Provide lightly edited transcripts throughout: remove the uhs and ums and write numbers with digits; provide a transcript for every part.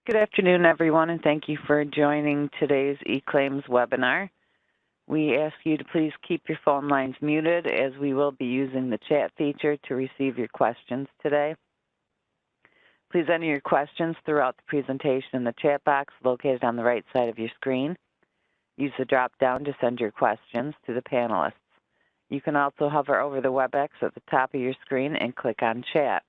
Good afternoon, everyone, and thank you for joining today's eClaims webinar. We ask you to please keep your phone lines muted as we will be using the chat feature to receive your questions today. Please enter your questions throughout the presentation in the chat box located on the right side of your screen. Use the drop-down to send your questions to the panelists. You can also hover over the WebEx at the top of your screen and click on Chat.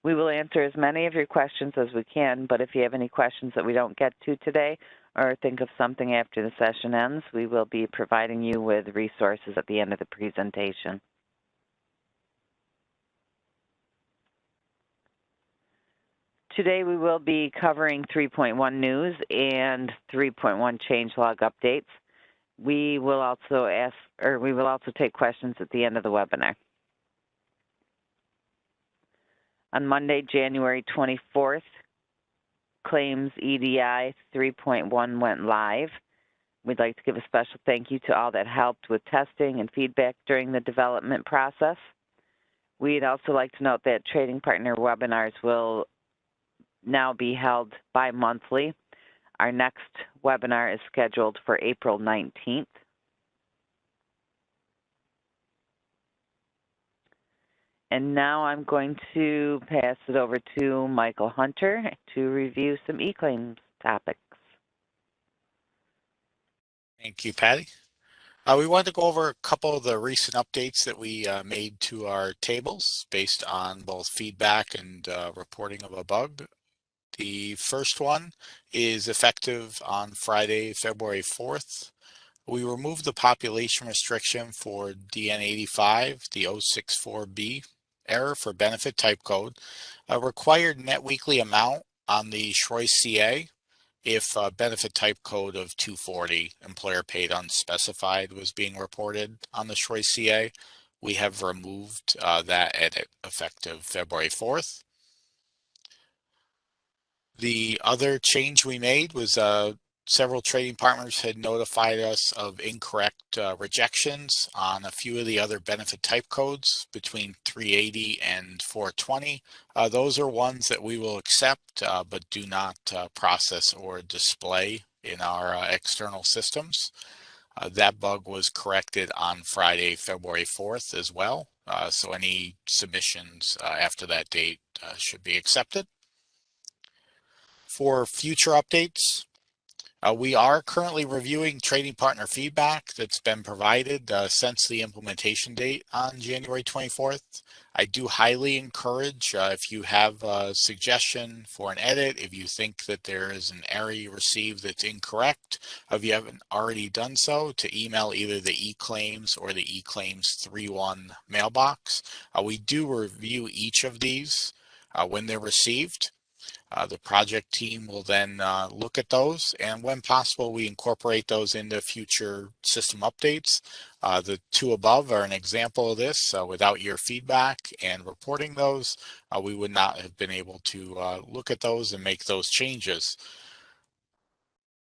We will answer as many of your questions as we can, but if you have any questions that we don't get to today or think of something after the session ends, we will be providing you with resources at the end of the presentation. Today we will be covering 3.1 news and 3.1 changelog updates. We will also take questions at the end of the webinar. On Monday, January 24th, Claims EDI 3.1 went live. We'd like to give a special thank you to all that helped with testing and feedback during the development process. We'd also like to note that trading partner webinars will now be held bi-monthly. Our next webinar is scheduled for April 19th. And now I'm going to pass it over to Michael Hunter to review some eClaims topics. Thank you, Patty. We wanted to go over a couple of the recent updates that we made to our tables based on both feedback and reporting of a bug. The first one is effective on Friday, February 4th. We removed the population restriction for DN85, the 064B error for benefit type code, a required net weekly amount on the Schroy CA if a benefit type code of 240 employer paid unspecified was being reported on the Schroy CA. We have removed that edit effective February 4th. The other change we made was several trading partners had notified us of incorrect rejections on a few of the other benefit type codes between 380 and 420. Those are ones that we will accept but do not process or display in our external systems. That bug was corrected on Friday, February 4th as well. So any submissions after that date should be accepted. For future updates, we are currently reviewing trading partner feedback that's been provided since the implementation date on January 24th. I do highly encourage if you have a suggestion for an edit, if you think that there is an error you received that's incorrect, if you haven't already done so, to email either the eClaims or the eClaims 3.1 mailbox. We do review each of these when they're received. The project team will then look at those, and when possible, we incorporate those into future system updates. The two above are an example of this. Without your feedback and reporting those, we would not have been able to look at those and make those changes.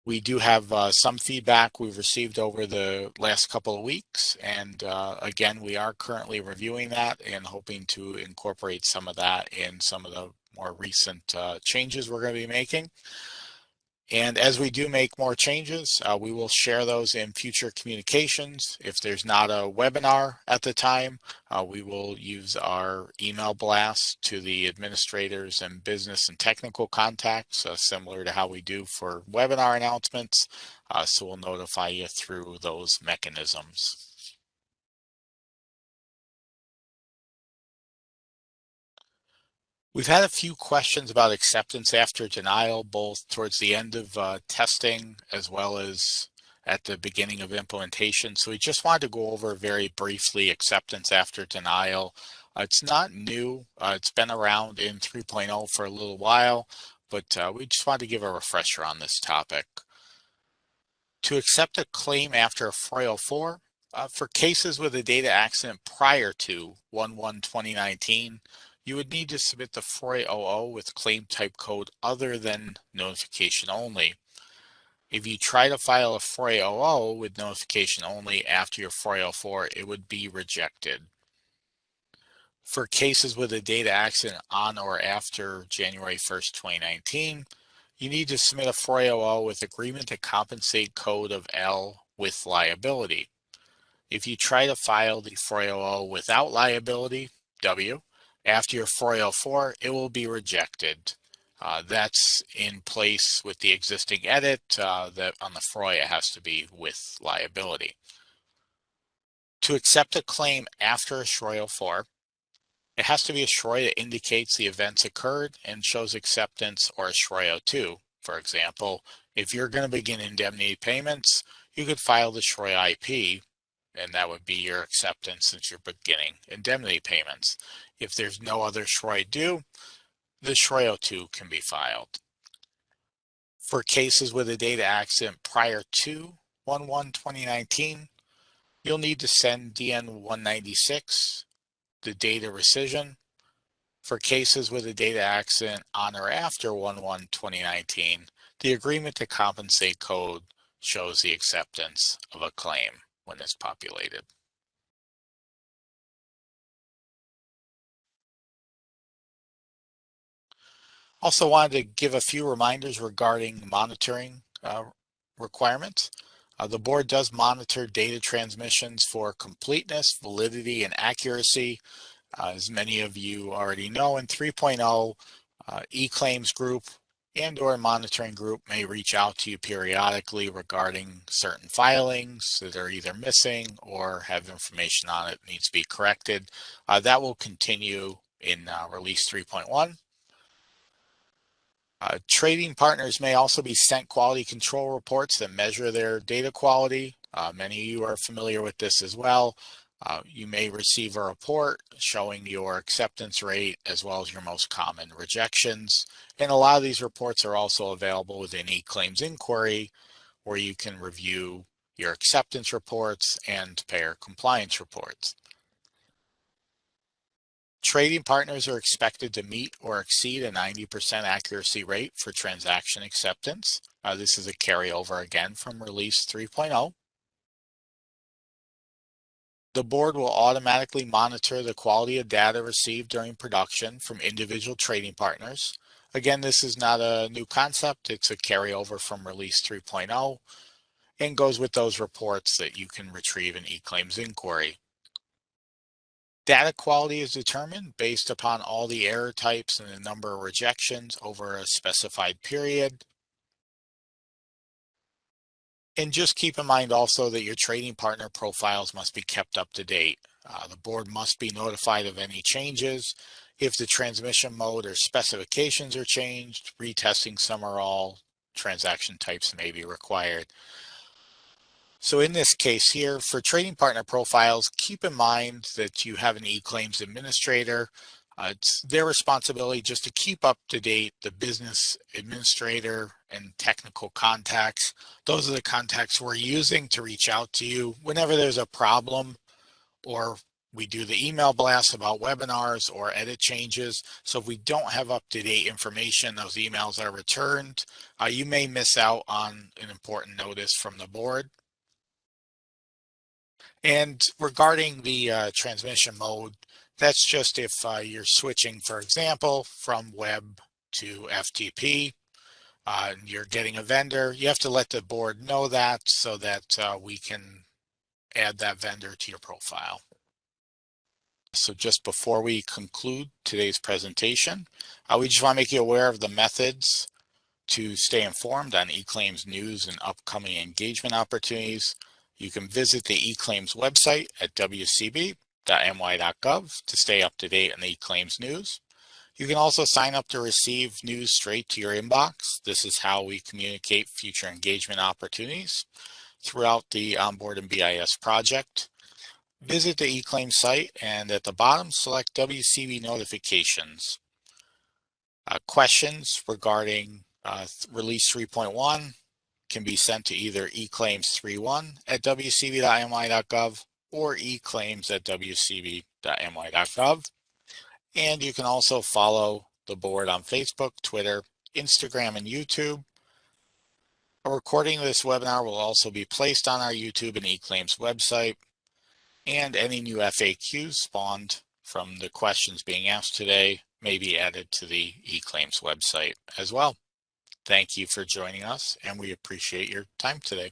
We do have some feedback we've received over the last couple of weeks, and again, we are currently reviewing that and hoping to incorporate some of that in some of the more recent changes we're going to be making. And as we do make more changes, we will share those in future communications. If there's not a webinar at the time, we will use our email blast to the administrators and business and technical contacts, similar to how we do for webinar announcements. So we'll notify you through those mechanisms. We've had a few questions about acceptance after denial, both towards the end of testing as well as at the beginning of implementation. So we just wanted to go over very briefly acceptance after denial. It's not new. It's been around in 3.0 for a little while, but we just wanted to give a refresher on this topic. To accept a claim after a 404, for cases with a data accident prior to 1/1/2019, you would need to submit the 400 with claim type code other than notification only. If you try to file a 400 with notification only after your 404, it would be rejected. For cases with a data accident on or after January 1st, 2019, you need to submit a 4AOL with agreement to compensate code of L with liability. If you try to file the 4AOL without liability, W, after your 404, it will be rejected. That's in place with the existing edit that on the FROI it has to be with liability. To accept a claim after a SHROI 04, it has to be a SHROI that indicates the events occurred and shows acceptance, or a SHROI 02. For example, if you're going to begin indemnity payments, you could file the SHROI IP, and that would be your acceptance since you're beginning indemnity payments. If there's no other SHROI due, the SHROI 02 can be filed. For cases with a data accident prior to 1/1/2019, you'll need to send DN 196, the data rescission. For cases with a data accident on or after 1/1/2019, the agreement to compensate code shows the acceptance of a claim when it's populated. Also wanted to give a few reminders regarding monitoring requirements. The board does monitor data transmissions for completeness, validity, and accuracy. As many of you already know, in 3.0, eClaims group and/or monitoring group may reach out to you periodically regarding certain filings that are either missing or have information on it that needs to be corrected. That will continue in release 3.1. Trading partners may also be sent quality control reports that measure their data quality. Many of you are familiar with this as well. You may receive a report showing your acceptance rate as well as your most common rejections. And a lot of these reports are also available within eClaims Inquiry, where you can review your acceptance reports and payer compliance reports. Trading partners are expected to meet or exceed a 90% accuracy rate for transaction acceptance. This is a carryover again from release 3.0. The board will automatically monitor the quality of data received during production from individual trading partners. Again, this is not a new concept. It's a carryover from release 3.0 and goes with those reports that you can retrieve in eClaims Inquiry. Data quality is determined based upon all the error types and the number of rejections over a specified period. And just keep in mind also that your trading partner profiles must be kept up to date. The board must be notified of any changes. If the transmission mode or specifications are changed, retesting some or all transaction types may be required. So in this case here, for trading partner profiles, keep in mind that you have an eClaims administrator. It's their responsibility just to keep up to date the business administrator and technical contacts. Those are the contacts we're using to reach out to you whenever there's a problem, or we do the email blast about webinars or edit changes. So if we don't have up-to-date information, those emails are returned. You may miss out on an important notice from the board. And regarding the transmission mode, that's just if you're switching, for example, from web to FTP, you're getting a vendor, you have to let the board know that so that we can add that vendor to your profile. So just before we conclude today's presentation, we just want to make you aware of the methods to stay informed on eClaims news and upcoming engagement opportunities. You can visit the eClaims website at wcb.my.gov to stay up to date on the eClaims news. You can also sign up to receive news straight to your inbox. This is how we communicate future engagement opportunities throughout the Onboard and BIS project. Visit the eClaims site and at the bottom select WCB notifications. Questions regarding release 3.1 can be sent to either eclaims31@wcb.my.gov or eclaims@wcb.my.gov. And you can also follow the board on Facebook, Twitter, Instagram, and YouTube. A recording of this webinar will also be placed on our YouTube and eClaims website, and any new FAQs spawned from the questions being asked today may be added to the eClaims website as well. Thank you for joining us, and we appreciate your time today.